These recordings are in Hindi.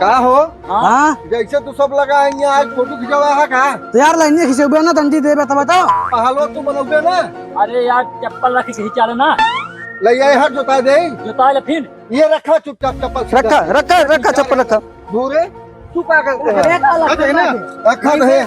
का हो हाँ जैसे तू सब लगाएंगे आज फोटो खिंचवा है का तो यार लाइन खिंचे ना तंटी दे बताओ। हलवा तू बनोगे ना अरे यार चप्पल रख के खींचा ना ले आए हर जोता दे जोता ले फिर ये रखा चुपचाप चप्पल सीधा। रखा रखा रखा चप्पल रखा। दूरे तू क्या करते है ना रखा नहीं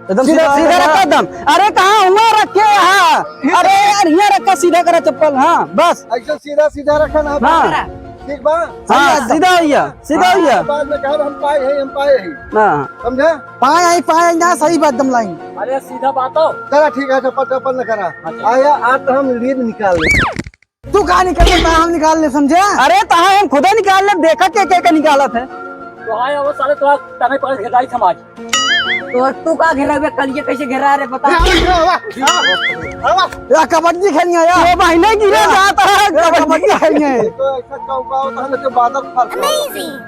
एकदम सीधा सीधा रखा एकदम। अरे कहाँ हुआ रखे यहाँ। अरे यार यहाँ रखा सीधा करा चप्पल। हाँ बस ऐसा सीधा सीधा रखा ना हाँ ठीक बा हाँ सीधा हुआ सीधा हुआ। बाद में कहा हम पाए हैं हाँ समझा पाए ना सही बात दम लाइन। अरे सीधा बात हो। चला ठीक है चप्पल चप्पल न करा आया आज तो हम लीड निकाल ले तू कहाँ निकल हम निकाल ले समझे। अरे कहाँ हम खुदा निकाल ले देखा क्या निकाला था। तो आया वो साले तो तने पर घेराई समाज तो तू का घेरा हुआ कल ये कैसे घेरा रहे बता। या कबड्डी खेलनी है यार। ये महीने गिरे जाता है कबड्डी खेलनी है। तो ऐसा चौका होता है तो बादल फल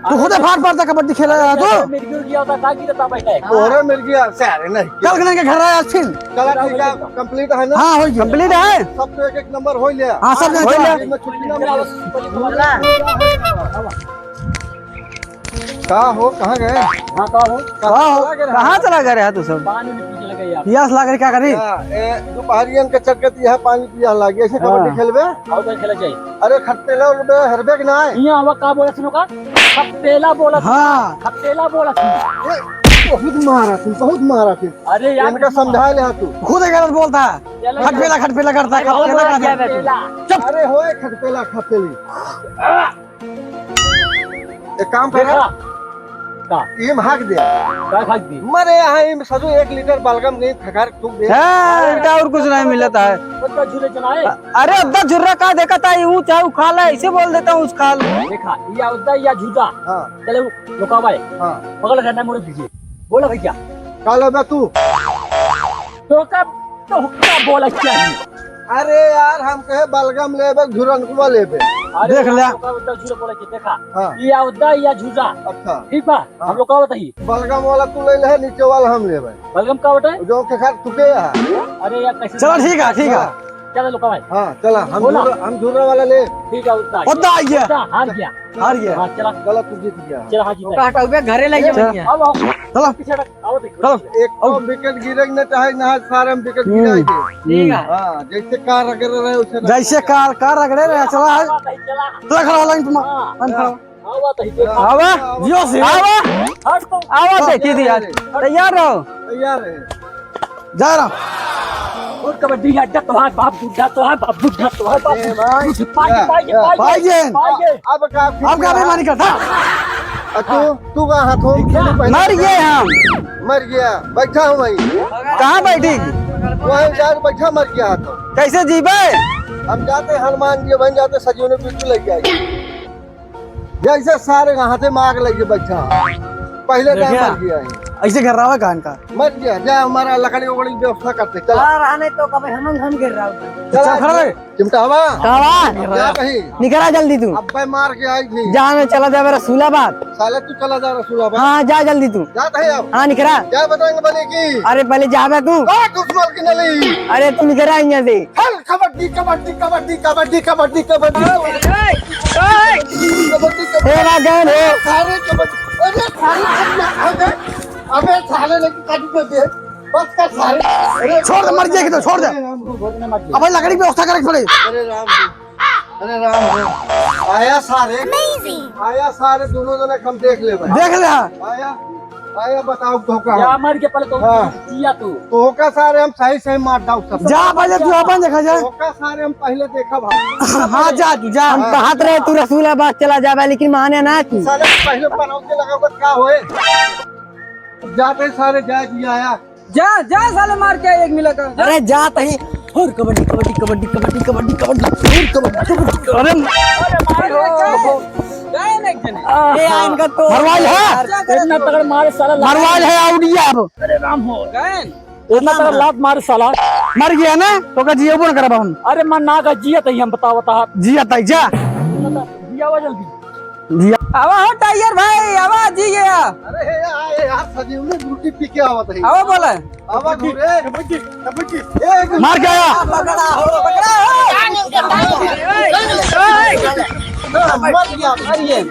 तू खुद फाड़ पड़ता कबड्डी खेला है तो मेरी गिर गया होता का गिरता बैठा है। कोहरे मिल गया सारे नहीं कल करने के घर आया फिर। चला ठीक है कंप्लीट है ना हाँ हो कंप्लीट है। सब तो एक नंबर हो लिया हाँ सब हो लिया छुट्टी ना का हो कहाँ गए हां का हो कहाँ चला गया यार तू सब। पानी में पीछे लगे यार पियास लग रही क्या करी। दोपहरियन के चक्कर यह पानी पिया लागे ऐसे कबड्डी खेलबे और तो खेला जाए। अरे खट्टे लो हरबे के ना यहां हवा का बोला सुनो का खपेला बोला हाँ खपेला बोला। बहुत मारा तू अरे यार इनका समझा ले तू खुद गलत बोलता है। खटपेला करता है चुप। अरे होए खटपेला खपेली एक काम कर का इम हाक दे का खाक दी मरे यहाँ इम सजो 1 लीटर बलगम नहीं खकार तू दे है और कुछ नहीं मिलता है। बच्चा झूले चलाए। अरे अब्दा झुर्रा का देखा था यूं चाहे खा ले ऐसे बोल देता हूँ उस खाल। देखा या उदा या झूठा हाँ चले रुकावा है हाँ बगल करना मोड़ दीजिए बोला भैया काला बे तू तो क्या बोला क्या अरे यार हम कहे बलगम लेबे झुरनकुआ लेबे देख ले। झूठा बोला कि देखा हाँ या उदा या झूठा अच्छा ठीक बा हम लोग का बताइए बलगम वाला तू ले ले नीचे वाला हम लेबे बलगम का बता जो के खैर तुके है अरे यार कैसे चलो ठीक है चलो लोग भाई हाँ चला बोला। हम झुर्रा वाला ले ठीक है उदा उदा आ गया हार गया हार गया। हाँ चला गलत तू जीत गया चला हाँ जीता हटा हुआ घरे ले जाओ। अब आओ चलो पीछे हट आओ देखो चलो एक तो विकेट गिरेगा ना चाहे ना सारे हम विकेट गिराएंगे ठीक है हाँ जैसे कार अगर रहे उसे जैसे कार रगड़े रहे चला चला चला खड़ा लाइन तुम हाँ आवा तो ही आवा जियो से आवा हट तो आवा देखी थी यार तैयार रहो तैयार है जा रहा और कबड्डी अड्डा तो है बाप बुढ़ा तो है बाप बुढ़ा तो है बाप भाईजान अब का आपका बेईमानी करता तू का हाथ हो मर गए हम मर गया बैठा हूँ वहीं कहाँ बैठी वहीं जा बैठा मर गया हाथ कैसे जीबे। हम जाते हनुमान जी बन जाते सजीवने बिल्कुल लग जाएगी जैसे सारे हाथे मार लगे बैठा पहले टाइम मर गया है ऐसे घर रहा कान का मर गया जा हमारा लकड़ी वकड़ी व्यवस्था करते चला रहने तो कभी हम गिर रहा हूँ। चल खड़ा रहे चिमटा हवा कहाँ जा कहीं निकला जल्दी तू अब मैं मार के आई थी जा मैं चला जा मेरा रसूलाबाद। साले तू चला जा रसूलाबाद हाँ जा जल्दी तू जाता है अब हाँ निकला। क्या बताएंगे बने की अरे पहले जा बे तू दुश्मन की नली अरे तू निकला यहाँ से। हल कबड्डी कबड्डी कबड्डी कबड्डी कबड्डी कबड्डी कबड्डी तेरा गैन हो सारे कबड्डी अरे सारे अबे साले लेके काटी को दे बस कर सारे छोड़ दे मर जाएगी तो छोड़ दे अब लकड़ी की व्यवस्था करे पड़े। अरे राम आया सारे दोनों जने हम देख ले भाई देख ले आया आया बताओ धोखा या मर के पहले तो हाँ। जिया तू धोखा सारे हम सही सही मार दाऊ सब जा पहले तू अपन देखा जा। धोखा सारे हम पहले देखा भाई हाँ जा तू जा हम कहा रहे तू रसूलाबाद चला जा लेकिन माने ना तू। साले पहले पनौते लगा क्या होए जाते सारे जाए दिया आया जा साले मार के 1 मिला का। अरे जा तही और कबड्डी कबड्डी कबड्डी कबड्डी कबड्डी कबड्डी कबड्डी अरे ये इनका तो मरवाल है इतना तगड़ मारे साला मरवाल है आउडिया अब। अरे राम हो इतना तगड़ लात मारे साला मर गया ना तो का जियो बोल करब हम। अरे मन ना का जिया तही हम बताओ ता जिया तई जा जिया वा जल्दी जिया आवा हो टाइगर भाई आवा जी गया। अरे आए यार सजीव ने रोटी पी के आवत है आवा बोले आवा घूरे मार के आया पकड़ा हो मर गया अरे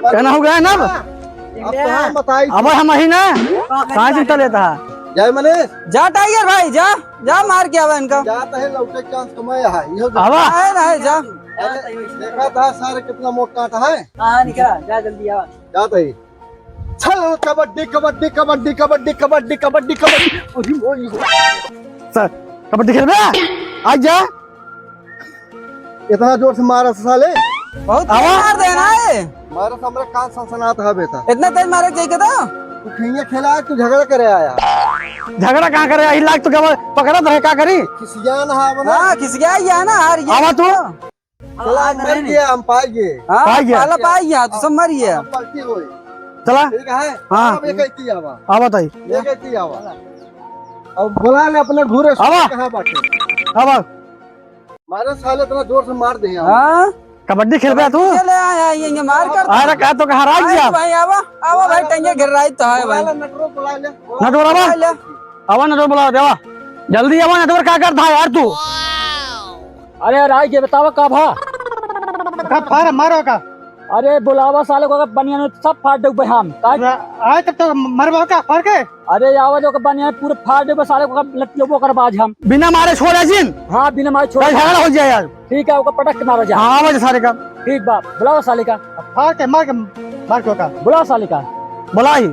कहना हो गया ना अब अब तो हम बताई अब हम ही ना कहाँ चिंता लेता है जय मनीष जा टाइगर भाई जा जा मार के आवा इनका जाता है लौटे चांस कमाया है इहो आवा है ना जा अरे, देखा था सारे कितना मोटा कांटा है कहाँ निकला जा जल्दी आ जाता ही चल कबड्डी कबड्डी कबड्डी कबड्डी कबड्डी कबड्डी कबड्डी सर कबड्डी खेल रहा आज जा इतना जोर से मारा साले बहुत मार देना है मारा से हमरा कान सनसनात है बेटा इतना तेज मारे चाहिए तो तू खैया खेला है तू झगड़ा करे आया झगड़ा कहाँ करे आई लाख तो पकड़ा तो है क्या करी किसियान है बना हाँ किस गया ही है ना हार गया आवा तू चला मर गया हम पाएंगे हाँ पाला पाई गया तो सब मर गया पलटी होई चला ठीक है हाँ। अब एक कहती आवा आवा ताई एक कहती आवा अब बुला ले अपने घूरे आवा। कहां बाटे आवा मारे साले इतना जोर से मार दे हाँ कबड्डी खेल रहा तू चले आया ये मार कर अरे कहा तो कहा राज गया भाई आवा आवा भाई टंगे गिर रहा है तो है भाई नटरो बुला ले नटवर आवा आवा नटवर बुला देवा जल्दी आवा नटवर क्या करता है यार तू अरे यार ये बतावा कब हा फार मारो का अरे बुलावा साले को बनियान सब फाड़ दे हम आज तब तो मरवा का फार के अरे आवा जो बनियान पूरे फाड़ दे साले को लट्टियों को कर बाज हम बिना मारे छोड़ा जिन हाँ बिना मारे छोड़ झगड़ा हो जाए यार ठीक है वो पटक के मारो जा हाँ आवाज सारे का ठीक बाप बुलाओ साले का फार के मार का बुलाओ साले का बोला ही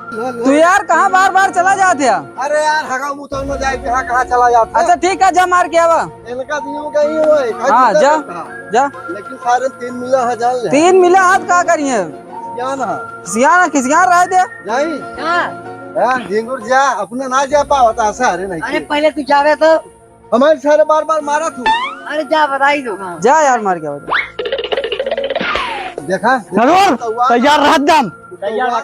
तू यार कहाँ बार बार चला जाते हैं अरे यार हगा मुंह तो न जाए कहां कहां चला जाता अच्छा ठीक है जा मार के आवा इनका दियो गई होए हाँ, जा। जा लेकिन सारे 3 मिला है जान ले 3 मिला हाथ का करिए क्या ना सियाना किसियान रह दे नहीं हाँ। हां झिंगुर जा अपने ना जा पावता सारे नहीं अरे पहले तू जावे तो हमारे सारे बार बार मारा तू अरे जा बताई दो जा यार मार के आवा देखा नटवर तैयार रह दम तैयार रह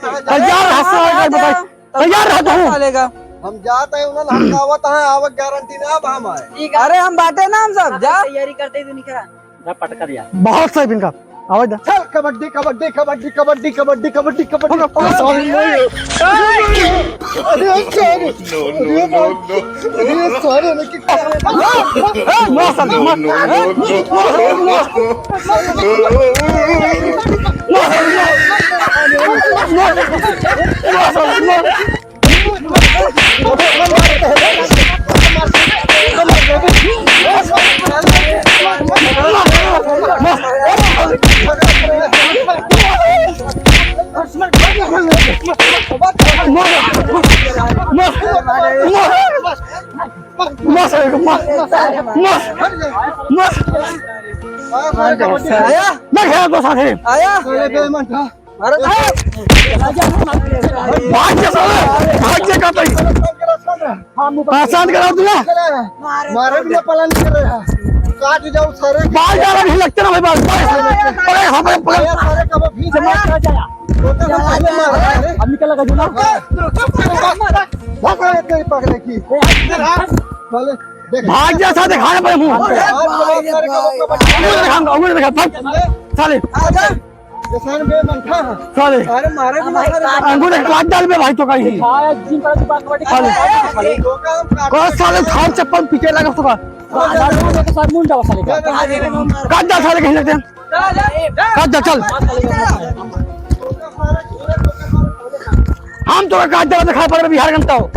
तैयार रह चलेगा हम जाते हैं उन्होंने हम आवत है आवक गारंटी ना अब हम आए ठीक है अरे हम बाटे ना हम सब जा तैयारी करते ही तो निकला जा पटका दिया बहुत सही इनका आवाज दे चल कबड्डी कबड्डी कबड्डी कबड्डी कबड्डी कबड्डी कबड्डी अरे सारे ने की आया तो साथे आया अरे बेईमान था अरे भाग्य का तो आसान करा दूंगा मारे भी पलन कर रहा काट जाओ सारे बाल ज्यादा नहीं लगते ना भाई बाल पकड़ हाँ पकड़ सारे कब भी जमा जाया अब निकल लगा जुना पकड़े तेरी पकड़े की साले देख भाग जा साथे खाने पर मुंह उंगली दिखा साले जैसे बेईमान था साले अरे मारे भी अंगूर काट डाल में भाई तो कहीं खाया जिन पर बात कबड्डी कौन साले खाओ चप्पल पीछे लगा तो का के साथ मुंडा साले का काट डाल साले कहीं लगते हैं काट डाल चल हम तो काट डाल खा पड़ बिहार घंटा हो